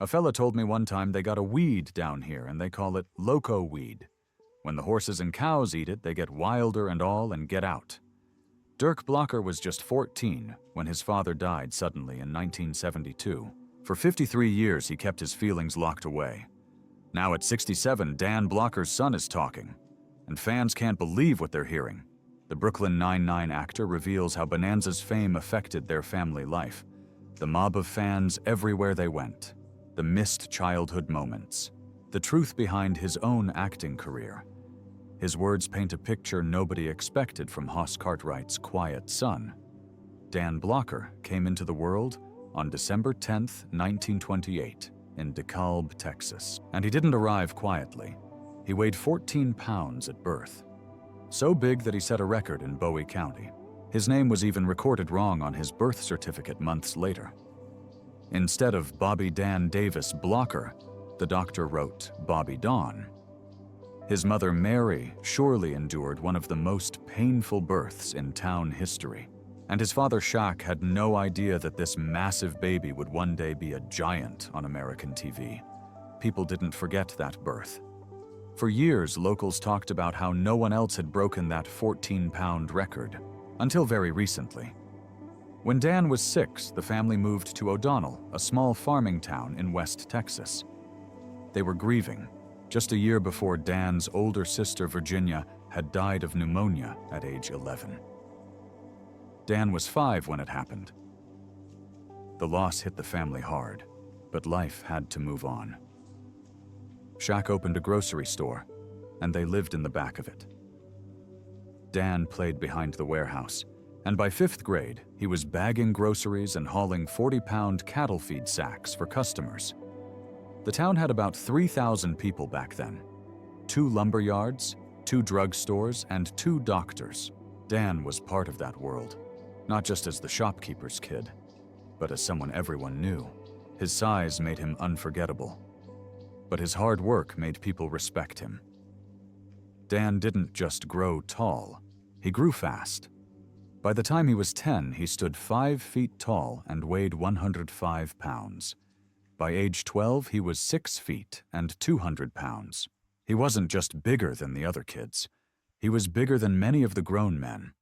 A fella told me one time they got a weed down here and they call it loco weed. When the horses and cows eat it, they get wilder and all and get out. Dirk Blocker was just 14 when his father died suddenly in 1972. For 53 years, he kept his feelings locked away. Now at 67, Dan Blocker's son is talking, and fans can't believe what they're hearing. The Brooklyn Nine-Nine actor reveals how Bonanza's fame affected their family life. The mob of fans everywhere they went. The missed childhood moments. The truth behind his own acting career. His words paint a picture nobody expected from Hoss Cartwright's quiet son. Dan Blocker came into the world on December 10, 1928, in DeKalb, Texas. And he didn't arrive quietly. He weighed 14 pounds at birth. So big that he set a record in Bowie County. His name was even recorded wrong on his birth certificate months later. Instead of Bobby Dan Davis Blocker, the doctor wrote Bobby Dawn. His mother Mary surely endured one of the most painful births in town history. And his father Shaq had no idea that this massive baby would one day be a giant on American TV. People didn't forget that birth. For years, locals talked about how no one else had broken that 14-pound record, until very recently. When Dan was 6, the family moved to O'Donnell, a small farming town in West Texas. They were grieving, just a year before Dan's older sister Virginia had died of pneumonia at age 11. Dan was 5 when it happened. The loss hit the family hard, but life had to move on. Shaq opened a grocery store, and they lived in the back of it. Dan played behind the warehouse, and by 5th grade, he was bagging groceries and hauling 40-pound cattle feed sacks for customers. The town had about 3,000 people back then. 2 lumber yards, 2 drugstores, and 2 doctors. Dan was part of that world, not just as the shopkeeper's kid, but as someone everyone knew. His size made him unforgettable, but his hard work made people respect him. Dan didn't just grow tall, he grew fast. By the time he was 10, he stood 5 feet tall and weighed 105 pounds. By age 12, he was 6 feet and 200 pounds. He wasn't just bigger than the other kids. He was bigger than many of the grown men.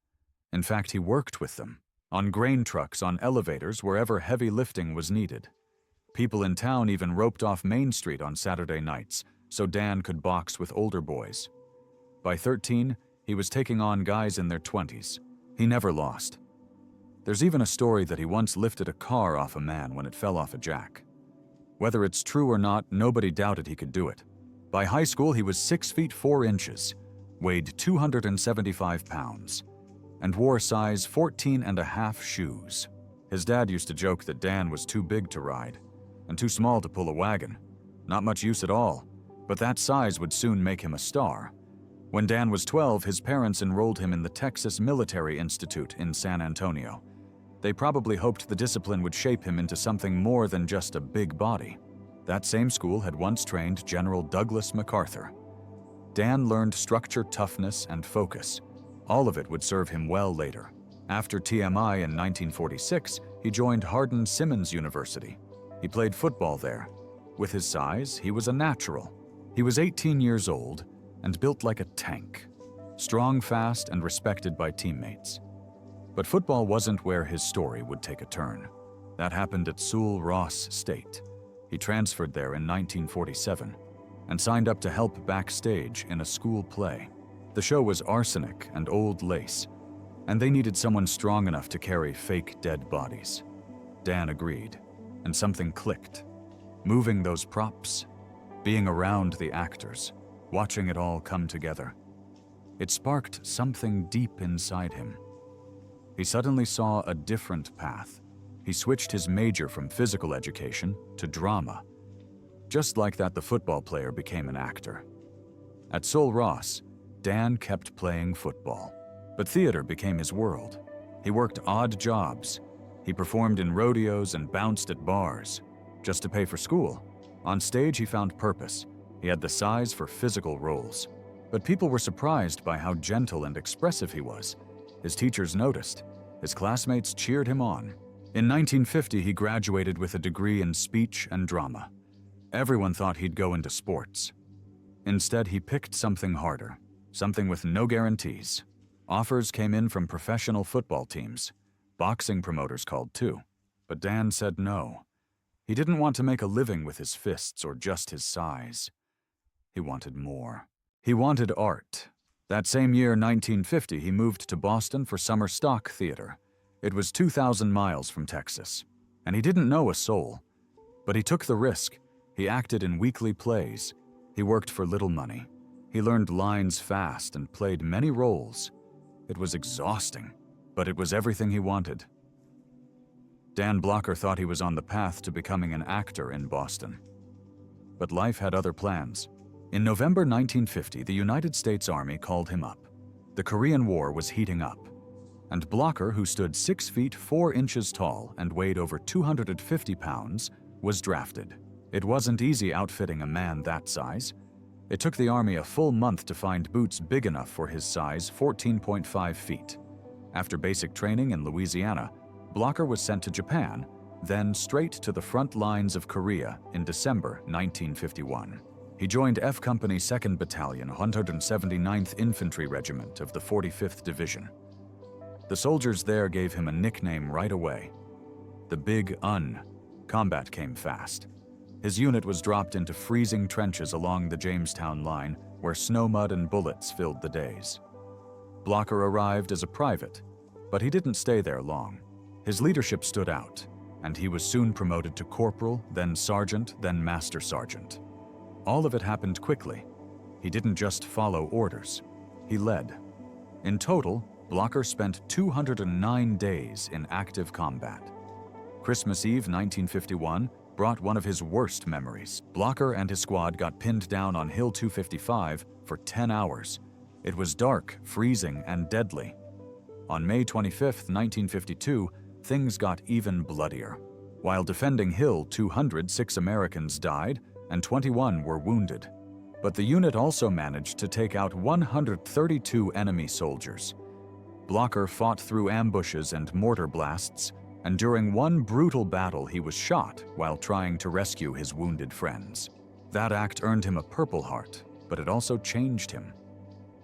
In fact, he worked with them, on grain trucks, on elevators, wherever heavy lifting was needed. People in town even roped off Main Street on Saturday nights so Dan could box with older boys. By 13, he was taking on guys in their 20s. He never lost. There's even a story that he once lifted a car off a man when it fell off a jack. Whether it's true or not, nobody doubted he could do it. By high school, he was 6 feet 4 inches, weighed 275 pounds, and wore size 14.5 shoes. His dad used to joke that Dan was too big to ride and too small to pull a wagon. Not much use at all, but that size would soon make him a star. When Dan was 12, his parents enrolled him in the Texas Military Institute in San Antonio. They probably hoped the discipline would shape him into something more than just a big body. That same school had once trained General Douglas MacArthur. Dan learned structure, toughness, and focus. All of it would serve him well later. After TMI in 1946, he joined Hardin-Simmons University. He played football there. With his size, he was a natural. He was 18 years old and built like a tank, strong, fast, and respected by teammates. But football wasn't where his story would take a turn. That happened at Sul Ross State. He transferred there in 1947 and signed up to help backstage in a school play. The show was arsenic and old lace, and they needed someone strong enough to carry fake dead bodies. Dan agreed, and something clicked. Moving those props, being around the actors, watching it all come together. It sparked something deep inside him. He suddenly saw a different path. He switched his major from physical education to drama. Just like that, the football player became an actor. At Sul Ross, Dan kept playing football, but theater became his world. He worked odd jobs. He performed in rodeos and bounced at bars, just to pay for school. On stage, he found purpose. He had the size for physical roles. But people were surprised by how gentle and expressive he was. His teachers noticed. His classmates cheered him on. In 1950, he graduated with a degree in speech and drama. Everyone thought he'd go into sports. Instead, he picked something harder, something with no guarantees. Offers came in from professional football teams. Boxing promoters called too. But Dan said no. He didn't want to make a living with his fists or just his size. He wanted more. He wanted art. That same year, 1950, he moved to Boston for summer stock theater. It was 2,000 miles from Texas, and he didn't know a soul. But he took the risk. He acted in weekly plays. He worked for little money. He learned lines fast and played many roles. It was exhausting, but it was everything he wanted. Dan Blocker thought he was on the path to becoming an actor in Boston. But life had other plans. In November 1950, the United States Army called him up. The Korean War was heating up, and Blocker, who stood 6 feet 4 inches tall and weighed over 250 pounds, was drafted. It wasn't easy outfitting a man that size. It took the Army a full month to find boots big enough for his size, 14.5 feet. After basic training in Louisiana, Blocker was sent to Japan, then straight to the front lines of Korea in December 1951. He joined F Company 2nd Battalion, 179th Infantry Regiment of the 45th Division. The soldiers there gave him a nickname right away, the Big Un. Combat came fast. His unit was dropped into freezing trenches along the Jamestown line, where snow, mud, and bullets filled the days. Blocker arrived as a private, but he didn't stay there long. His leadership stood out, and he was soon promoted to corporal, then sergeant, then master sergeant. All of it happened quickly. He didn't just follow orders, he led. In total, Blocker spent 209 days in active combat. Christmas Eve 1951 brought one of his worst memories. Blocker and his squad got pinned down on Hill 255 for 10 hours. It was dark, freezing, and deadly. On May 25, 1952, things got even bloodier. While defending Hill 200, 6 Americans died, and 21 were wounded. But the unit also managed to take out 132 enemy soldiers. Blocker fought through ambushes and mortar blasts, and during one brutal battle he was shot while trying to rescue his wounded friends. That act earned him a Purple Heart, but it also changed him.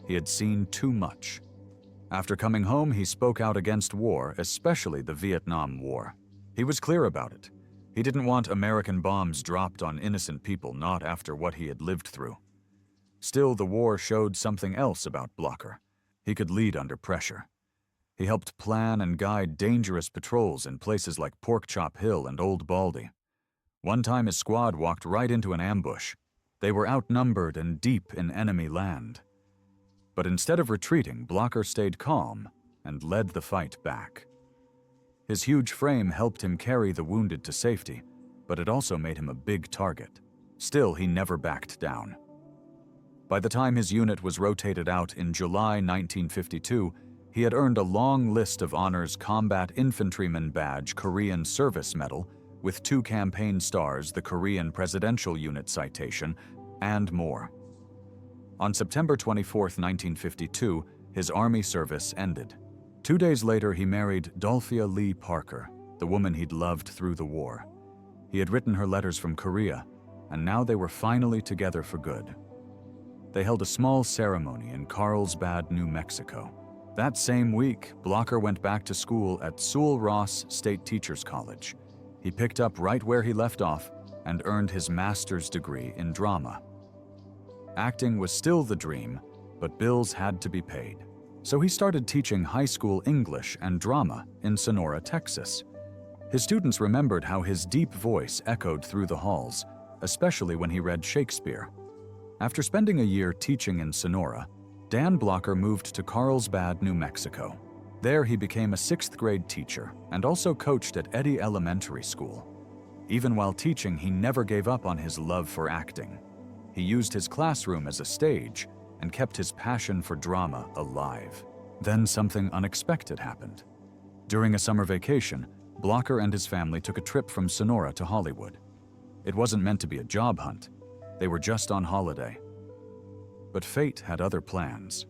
He had seen too much. After coming home, he spoke out against war, especially the Vietnam War. He was clear about it. He didn't want American bombs dropped on innocent people, not after what he had lived through. Still, the war showed something else about Blocker. He could lead under pressure. He helped plan and guide dangerous patrols in places like Porkchop Hill and Old Baldy. One time his squad walked right into an ambush. They were outnumbered and deep in enemy land. But instead of retreating, Blocker stayed calm and led the fight back. His huge frame helped him carry the wounded to safety, but it also made him a big target. Still, he never backed down. By the time his unit was rotated out in July 1952, he had earned a long list of honors: Combat Infantryman Badge, Korean Service Medal, with 2 campaign stars, the Korean Presidential Unit Citation, and more. On September 24, 1952, his Army service ended. 2 days later, he married Dolphia Lee Parker, the woman he'd loved through the war. He had written her letters from Korea, and now they were finally together for good. They held a small ceremony in Carlsbad, New Mexico. That same week, Blocker went back to school at Sewell Ross State Teachers College. He picked up right where he left off and earned his master's degree in drama. Acting was still the dream, but bills had to be paid. So he started teaching high school English and drama in Sonora, Texas. His students remembered how his deep voice echoed through the halls, especially when he read Shakespeare. After spending a year teaching in Sonora, Dan Blocker moved to Carlsbad, New Mexico. There he became a 6th grade teacher and also coached at Eddy Elementary School. Even while teaching, he never gave up on his love for acting. He used his classroom as a stage and kept his passion for drama alive. Then something unexpected happened. During a summer vacation, Blocker and his family took a trip from Sonora to Hollywood. It wasn't meant to be a job hunt. They were just on holiday. But fate had other plans.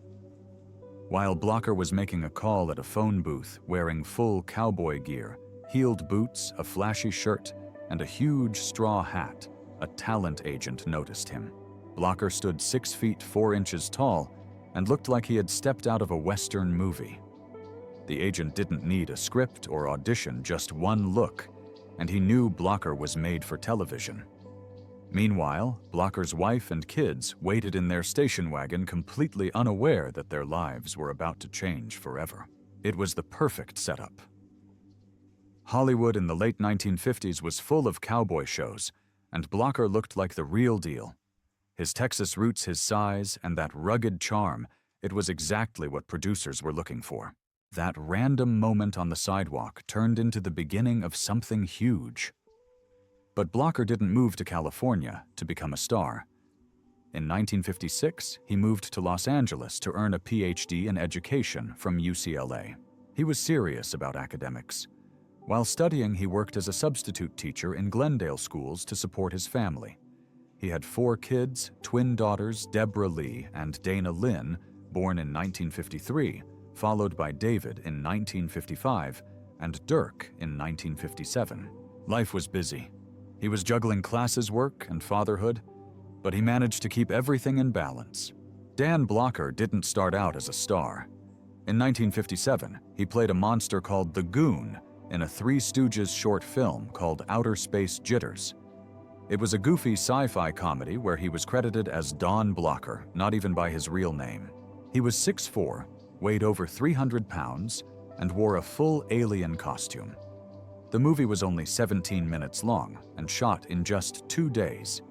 While Blocker was making a call at a phone booth wearing full cowboy gear, heeled boots, a flashy shirt, and a huge straw hat, a talent agent noticed him. Blocker stood 6 feet 4 inches tall and looked like he had stepped out of a Western movie. The agent didn't need a script or audition, just one look, and he knew Blocker was made for television. Meanwhile, Blocker's wife and kids waited in their station wagon, completely unaware that their lives were about to change forever. It was the perfect setup. Hollywood in the late 1950s was full of cowboy shows, and Blocker looked like the real deal. His Texas roots, his size, and that rugged charm, it was exactly what producers were looking for. That random moment on the sidewalk turned into the beginning of something huge. But Blocker didn't move to California to become a star. In 1956, he moved to Los Angeles to earn a PhD in education from UCLA. He was serious about academics. While studying, he worked as a substitute teacher in Glendale schools to support his family. He had 4 kids, twin daughters Deborah Lee and Dana Lynn, born in 1953, followed by David in 1955 and Dirk in 1957. Life was busy. He was juggling classes work and fatherhood, but he managed to keep everything in balance. Dan Blocker didn't start out as a star. In 1957, he played a monster called the Goon in a Three Stooges short film called Outer Space Jitters. It was a goofy sci-fi comedy where he was credited as Don Blocker, not even by his real name. He was 6'4", weighed over 300 pounds, and wore a full alien costume. The movie was only 17 minutes long and shot in just 2 days.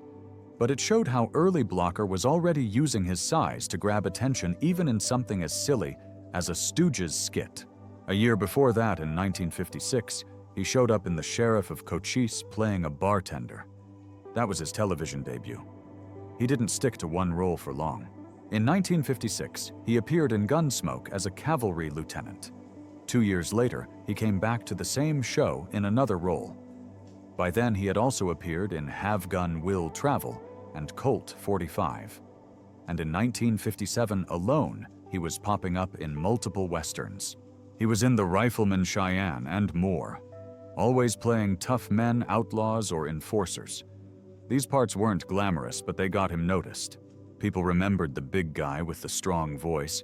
But it showed how early Blocker was already using his size to grab attention even in something as silly as a Stooges skit. A year before that, in 1956, he showed up in The Sheriff of Cochise playing a bartender. That was his television debut. He didn't stick to one role for long. In 1956, he appeared in Gunsmoke as a cavalry lieutenant. 2 years later, he came back to the same show in another role. By then, he had also appeared in Have Gun Will Travel and Colt 45. And in 1957 alone, he was popping up in multiple westerns. He was in The Rifleman Cheyenne and more, always playing tough men, outlaws, or enforcers. These parts weren't glamorous, but they got him noticed. People remembered the big guy with the strong voice.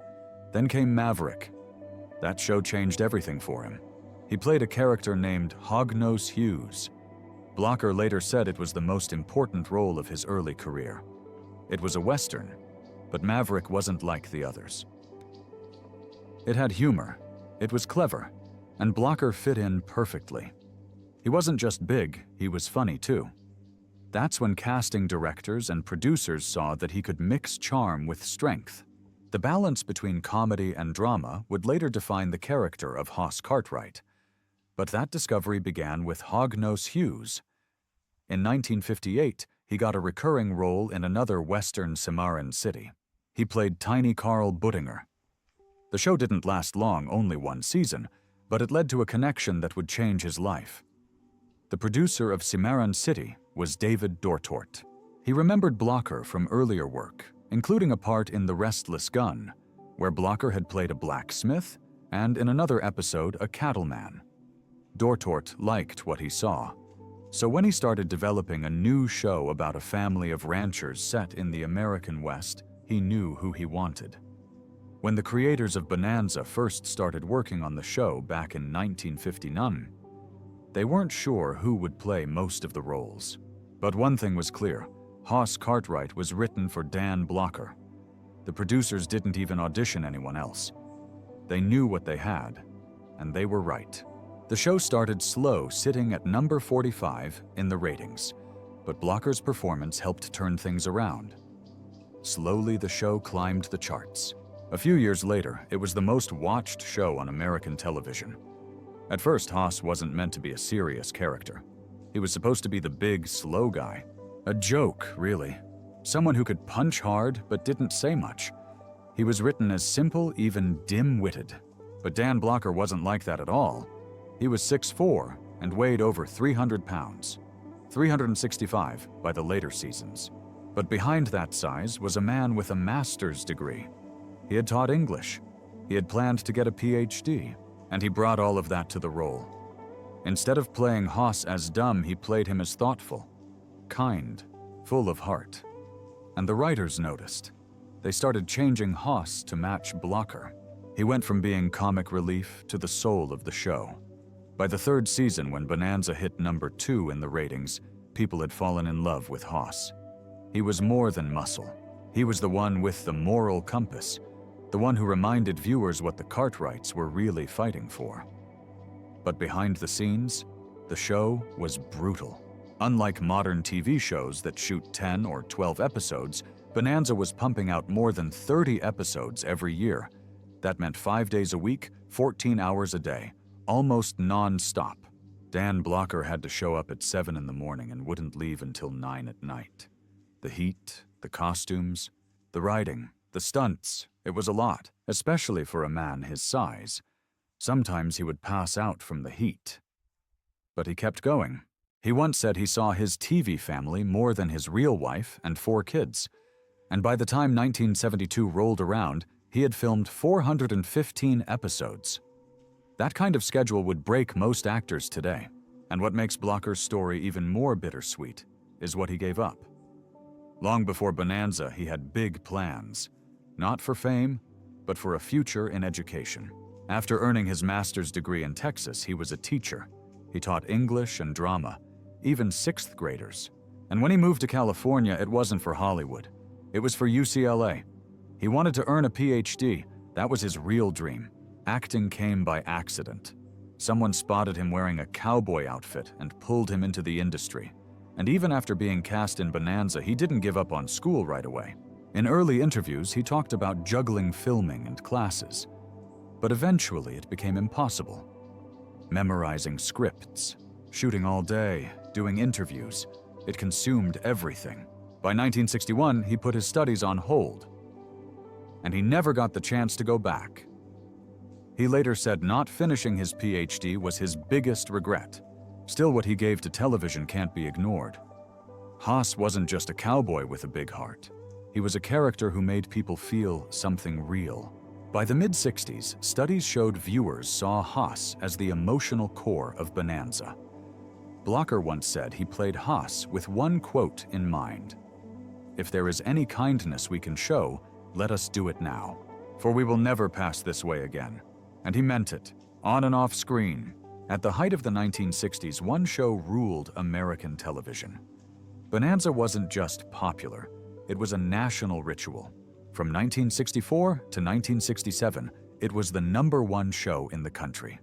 Then came Maverick. That show changed everything for him. He played a character named Hognose Hughes. Blocker later said it was the most important role of his early career. It was a Western, but Maverick wasn't like the others. It had humor, it was clever, and Blocker fit in perfectly. He wasn't just big, he was funny too. That's when casting directors and producers saw that he could mix charm with strength. The balance between comedy and drama would later define the character of Hoss Cartwright. But that discovery began with Hognose Hughes. In 1958, he got a recurring role in another Western Cimarron city. He played Tiny Carl Buttinger. The show didn't last long, only 1 season, but it led to a connection that would change his life. The producer of Cimarron City was David Dortort. He remembered Blocker from earlier work, including a part in The Restless Gun, where Blocker had played a blacksmith, and in another episode, a cattleman. Dortort liked what he saw, so when he started developing a new show about a family of ranchers set in the American West, he knew who he wanted. When the creators of Bonanza first started working on the show back in 1959, they weren't sure who would play most of the roles. But one thing was clear: Hoss Cartwright was written for Dan Blocker. The producers didn't even audition anyone else. They knew what they had, and they were right. The show started slow, sitting at number 45 in the ratings, but Blocker's performance helped turn things around. Slowly, the show climbed the charts. A few years later, it was the most watched show on American television. At first, Hoss wasn't meant to be a serious character. He was supposed to be the big, slow guy. A joke, really. Someone who could punch hard but didn't say much. He was written as simple, even dim-witted. But Dan Blocker wasn't like that at all. He was 6'4" and weighed over 300 pounds. 365 by the later seasons. But behind that size was a man with a master's degree. He had taught English. He had planned to get a PhD, and he brought all of that to the role. Instead of playing Hoss as dumb, he played him as thoughtful, kind, full of heart. And the writers noticed. They started changing Hoss to match Blocker. He went from being comic relief to the soul of the show. By the third season, when Bonanza hit number 2 in the ratings, people had fallen in love with Hoss. He was more than muscle. He was the one with the moral compass, the one who reminded viewers what the Cartwrights were really fighting for. But behind the scenes, the show was brutal. Unlike modern TV shows that shoot 10 or 12 episodes, Bonanza was pumping out more than 30 episodes every year. That meant 5 days a week, 14 hours a day, almost non-stop. Dan Blocker had to show up at 7 in the morning and wouldn't leave until 9 at night. The heat, the costumes, the writing, the stunts, it was a lot, especially for a man his size. Sometimes he would pass out from the heat. But he kept going. He once said he saw his TV family more than his real wife and 4 kids. And by the time 1972 rolled around, he had filmed 415 episodes. That kind of schedule would break most actors today. And what makes Blocker's story even more bittersweet is what he gave up. Long before Bonanza, he had big plans. Not for fame, but for a future in education. After earning his master's degree in Texas, he was a teacher. He taught English and drama, even 6th graders. And when he moved to California, it wasn't for Hollywood. It was for UCLA. He wanted to earn a PhD. That was his real dream. Acting came by accident. Someone spotted him wearing a cowboy outfit and pulled him into the industry. And even after being cast in Bonanza, he didn't give up on school right away. In early interviews, he talked about juggling filming and classes. But eventually, it became impossible. Memorizing scripts, shooting all day, doing interviews, it consumed everything. By 1961, he put his studies on hold. And he never got the chance to go back. He later said not finishing his PhD was his biggest regret. Still, what he gave to television can't be ignored. Hoss wasn't just a cowboy with a big heart. He was a character who made people feel something real. By the mid-60s, studies showed viewers saw Hoss as the emotional core of Bonanza. Blocker once said he played Hoss with one quote in mind: "If there is any kindness we can show, let us do it now, for we will never pass this way again." And he meant it, on and off screen. At the height of the 1960s, one show ruled American television. Bonanza wasn't just popular, it was a national ritual. From 1964 to 1967, it was the #1 show in the country.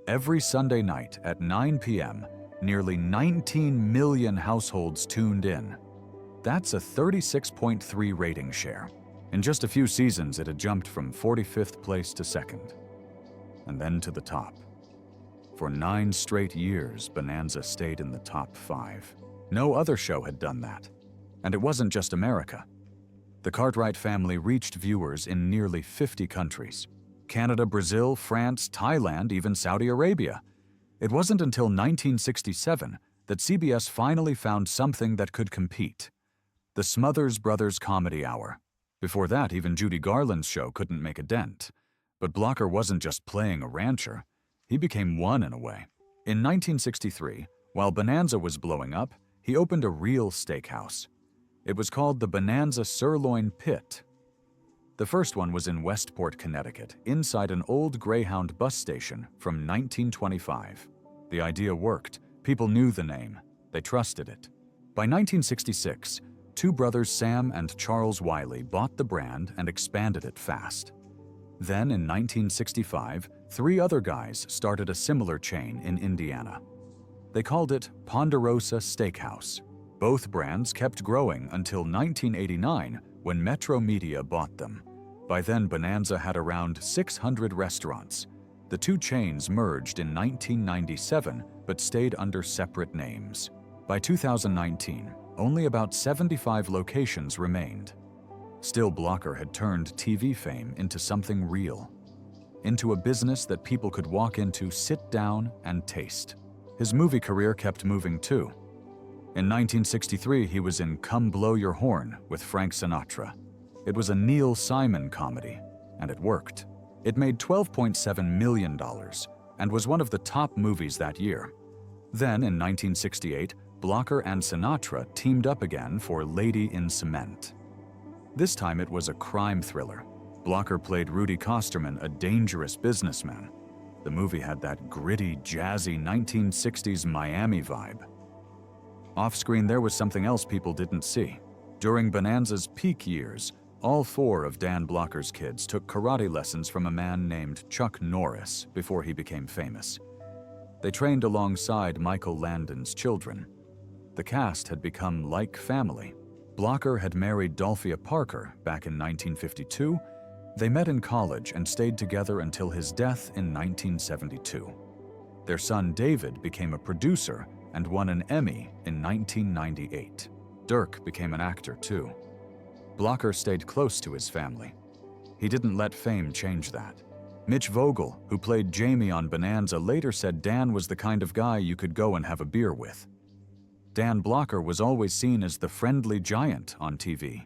Every Sunday night at 9 p.m., nearly 19 million households tuned in. That's a 36.3 rating share. In just a few seasons, it had jumped from 45th place to 2nd, and then to the top. For 9 straight years, Bonanza stayed in the top 5. No other show had done that. And it wasn't just America. The Cartwright family reached viewers in nearly 50 countries: Canada, Brazil, France, Thailand, even Saudi Arabia. It wasn't until 1967 that CBS finally found something that could compete: the Smothers Brothers Comedy Hour. Before that, even Judy Garland's show couldn't make a dent. But Blocker wasn't just playing a rancher. He became one in a way. In 1963, while Bonanza was blowing up, he opened a real steakhouse. It was called the Bonanza Sirloin Pit. The first one was in Westport, Connecticut, inside an old Greyhound bus station from 1925. The idea worked. People knew the name. They trusted it. By 1966, 2 brothers Sam and Charles Wiley bought the brand and expanded it fast. Then in 1965, 3 other guys started a similar chain in Indiana. They called it Ponderosa Steakhouse. Both brands kept growing until 1989, when Metro Media bought them. By then, Bonanza had around 600 restaurants. The 2 chains merged in 1997, but stayed under separate names. By 2019, only about 75 locations remained. Still, Blocker had turned TV fame into something real, into a business that people could walk into, sit down, and taste. His movie career kept moving too. In 1963, he was in Come Blow Your Horn with Frank Sinatra. It was a Neil Simon comedy, and it worked. It made $12.7 million and was one of the top movies that year. Then, in 1968, Blocker and Sinatra teamed up again for Lady in Cement. This time it was a crime thriller. Blocker played Rudy Kosterman, a dangerous businessman. The movie had that gritty, jazzy 1960s Miami vibe. Off-screen, there was something else people didn't see. During Bonanza's peak years, all 4 of Dan Blocker's kids took karate lessons from a man named Chuck Norris before he became famous. They trained alongside Michael Landon's children. The cast had become like family. Blocker had married Dolphia Parker back in 1952. They met in college and stayed together until his death in 1972. Their son David became a producer and won an Emmy in 1998. Dirk became an actor too. Blocker stayed close to his family. He didn't let fame change that. Mitch Vogel, who played Jamie on Bonanza, later said Dan was the kind of guy you could go and have a beer with. Dan Blocker was always seen as the friendly giant on TV.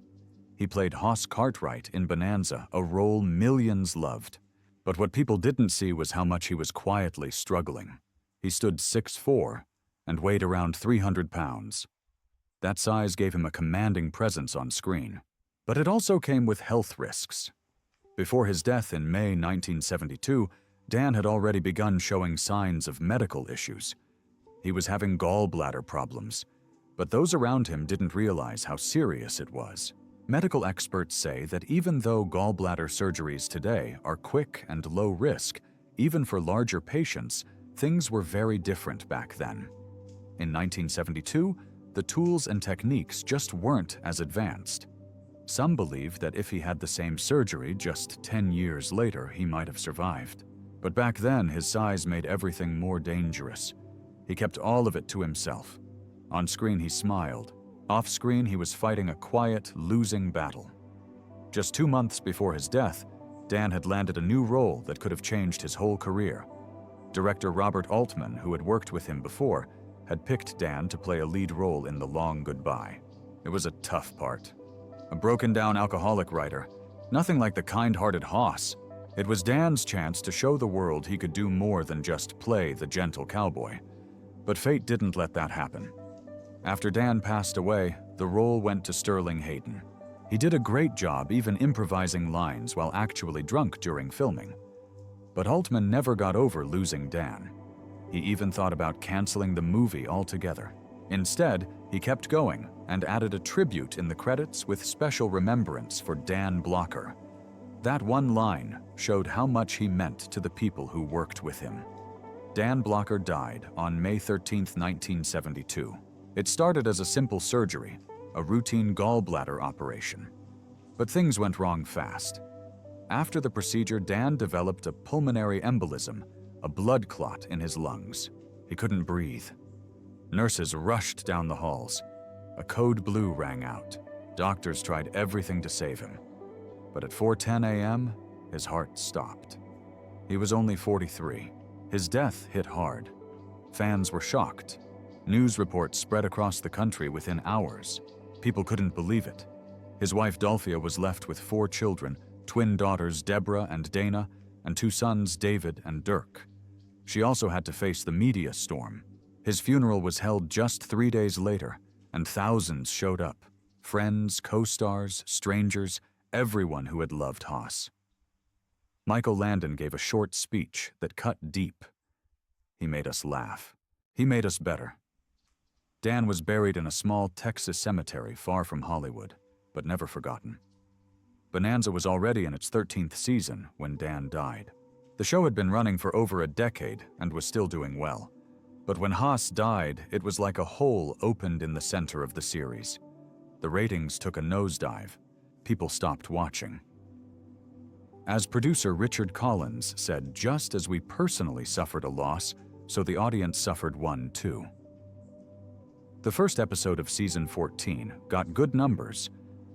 He played Hoss Cartwright in Bonanza, a role millions loved. But what people didn't see was how much he was quietly struggling. He stood 6'4" and weighed around 300 pounds. That size gave him a commanding presence on screen. But it also came with health risks. Before his death in May 1972, Dan had already begun showing signs of medical issues. He was having gallbladder problems, but those around him didn't realize how serious it was. Medical experts say that even though gallbladder surgeries today are quick and low risk, even for larger patients, things were very different back then. In 1972, the tools and techniques just weren't as advanced. Some believe that if he had the same surgery just 10 years later, he might have survived. But back then, his size made everything more dangerous. He kept all of it to himself. On screen, he smiled. Off screen, he was fighting a quiet, losing battle. Just 2 months before his death, Dan had landed a new role that could have changed his whole career. Director Robert Altman, who had worked with him before, had picked Dan to play a lead role in The Long Goodbye. It was a tough part. A broken-down alcoholic writer, nothing like the kind-hearted Hoss. It was Dan's chance to show the world he could do more than just play the gentle cowboy. But fate didn't let that happen. After Dan passed away, the role went to Sterling Hayden. He did a great job even improvising lines while actually drunk during filming. But Altman never got over losing Dan. He even thought about canceling the movie altogether. Instead, he kept going and added a tribute in the credits with special remembrance for Dan Blocker. That one line showed how much he meant to the people who worked with him. Dan Blocker died on May 13, 1972. It started as a simple surgery, a routine gallbladder operation. But things went wrong fast. After the procedure, Dan developed a pulmonary embolism, a blood clot in his lungs. He couldn't breathe. Nurses rushed down the halls. A code blue rang out. Doctors tried everything to save him. But at 4:10 a.m., his heart stopped. He was only 43. His death hit hard. Fans were shocked. News reports spread across the country within hours. People couldn't believe it. His wife Dolphia was left with 4 children, twin daughters Deborah and Dana, and 2 sons David and Dirk. She also had to face the media storm. His funeral was held just 3 days later, and thousands showed up. Friends, co-stars, strangers, everyone who had loved Hoss. Michael Landon gave a short speech that cut deep. He made us laugh. He made us better. Dan was buried in a small Texas cemetery far from Hollywood, but never forgotten. Bonanza was already in its 13th season when Dan died. The show had been running for over a decade and was still doing well. But when Hoss died, it was like a hole opened in the center of the series. The ratings took a nosedive. People stopped watching. As producer Richard Collins said, just as we personally suffered a loss, so the audience suffered one too. The first episode of season 14 got good numbers,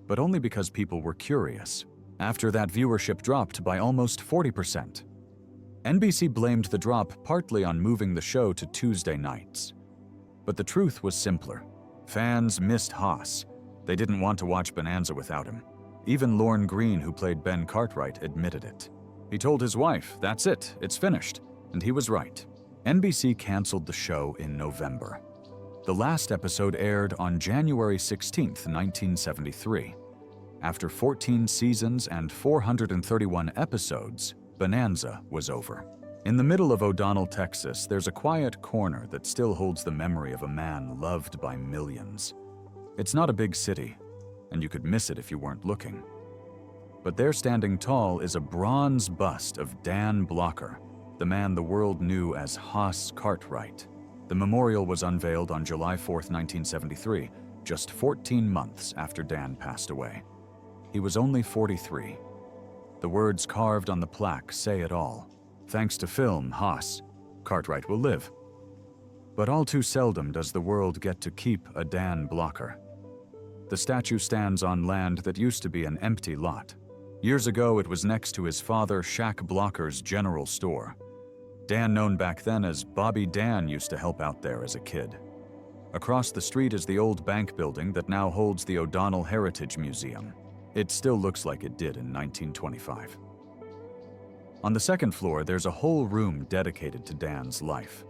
but only because people were curious. After that, viewership dropped by almost 40%. NBC blamed the drop partly on moving the show to Tuesday nights. But the truth was simpler. Fans missed Hoss. They didn't want to watch Bonanza without him. Even Lorne Greene, who played Ben Cartwright, admitted it. He told his wife, "That's it, it's finished," and he was right. NBC canceled the show in November. The last episode aired on January 16, 1973. After 14 seasons and 431 episodes, Bonanza was over. In the middle of O'Donnell, Texas, there's a quiet corner that still holds the memory of a man loved by millions. It's not a big city, and you could miss it if you weren't looking. But there standing tall is a bronze bust of Dan Blocker, the man the world knew as Hoss Cartwright. The memorial was unveiled on July 4, 1973, just 14 months after Dan passed away. He was only 43. The words carved on the plaque say it all. Thanks to film, Hoss, Cartwright will live. But all too seldom does the world get to keep a Dan Blocker. The statue stands on land that used to be an empty lot. Years ago, it was next to his father, Shack Blocker's general store. Dan, known back then as Bobby Dan, used to help out there as a kid. Across the street is the old bank building that now holds the O'Donnell Heritage Museum. It still looks like it did in 1925. On the second floor, there's a whole room dedicated to Dan's life.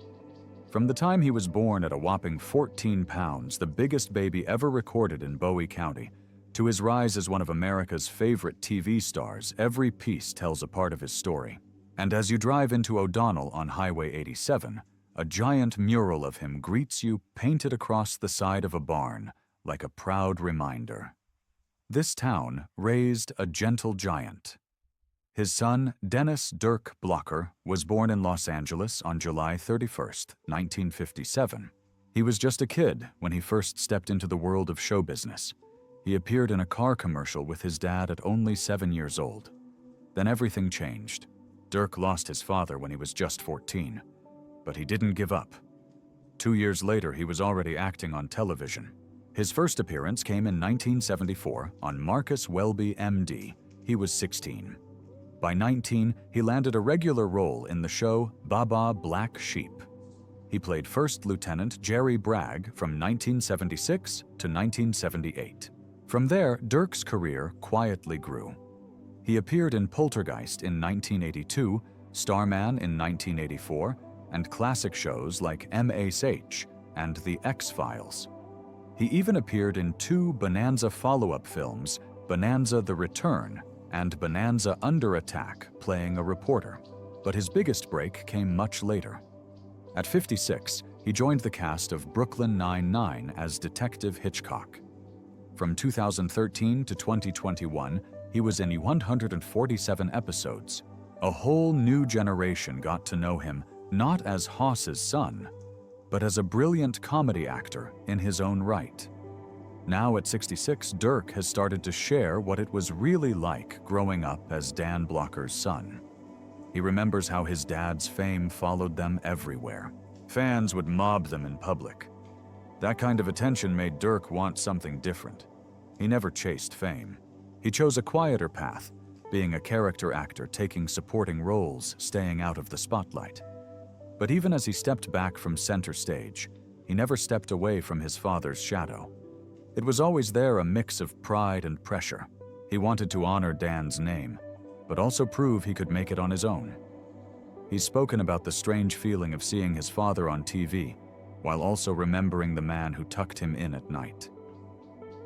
From the time he was born at a whopping 14 pounds, the biggest baby ever recorded in Bowie County, to his rise as one of America's favorite TV stars, every piece tells a part of his story. And as you drive into O'Donnell on Highway 87, a giant mural of him greets you painted across the side of a barn, like a proud reminder. This town raised a gentle giant. His son, Dennis Dirk Blocker, was born in Los Angeles on July 31, 1957. He was just a kid when he first stepped into the world of show business. He appeared in a car commercial with his dad at only 7 years old. Then everything changed. Dirk lost his father when he was just 14, but he didn't give up. 2 years later, he was already acting on television. His first appearance came in 1974 on Marcus Welby, MD. He was 16. By 19, he landed a regular role in the show Baba Black Sheep. He played First Lieutenant Jerry Bragg from 1976 to 1978. From there, Dirk's career quietly grew. He appeared in Poltergeist in 1982, Starman in 1984, and classic shows like MASH and The X-Files. He even appeared in 2 Bonanza follow-up films, Bonanza: The Return and Bonanza: Under Attack, playing a reporter. But his biggest break came much later. At 56, he joined the cast of Brooklyn Nine-Nine as Detective Hitchcock. From 2013 to 2021, he was in 147 episodes. A whole new generation got to know him not as Hoss's son, but as a brilliant comedy actor in his own right. Now at 66, Dirk has started to share what it was really like growing up as Dan Blocker's son. He remembers how his dad's fame followed them everywhere. Fans would mob them in public. That kind of attention made Dirk want something different. He never chased fame. He chose a quieter path, being a character actor, taking supporting roles, staying out of the spotlight. But even as he stepped back from center stage, he never stepped away from his father's shadow. It was always there, a mix of pride and pressure. He wanted to honor Dan's name, but also prove he could make it on his own. He's spoken about the strange feeling of seeing his father on TV, while also remembering the man who tucked him in at night.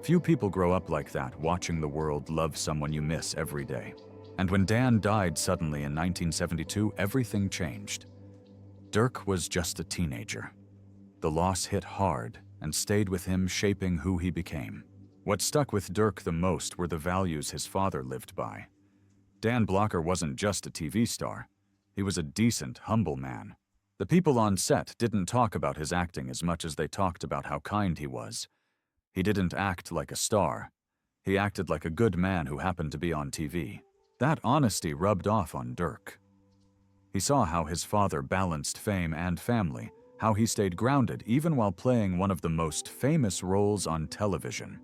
Few people grow up like that, watching the world love someone you miss every day. And when Dan died suddenly in 1972, everything changed. Dirk was just a teenager. The loss hit hard and stayed with him, shaping who he became. What stuck with Dirk the most were the values his father lived by. Dan Blocker wasn't just a TV star. He was a decent, humble man. The people on set didn't talk about his acting as much as they talked about how kind he was. He didn't act like a star. He acted like a good man who happened to be on TV. That honesty rubbed off on Dirk. He saw how his father balanced fame and family, how he stayed grounded even while playing one of the most famous roles on television.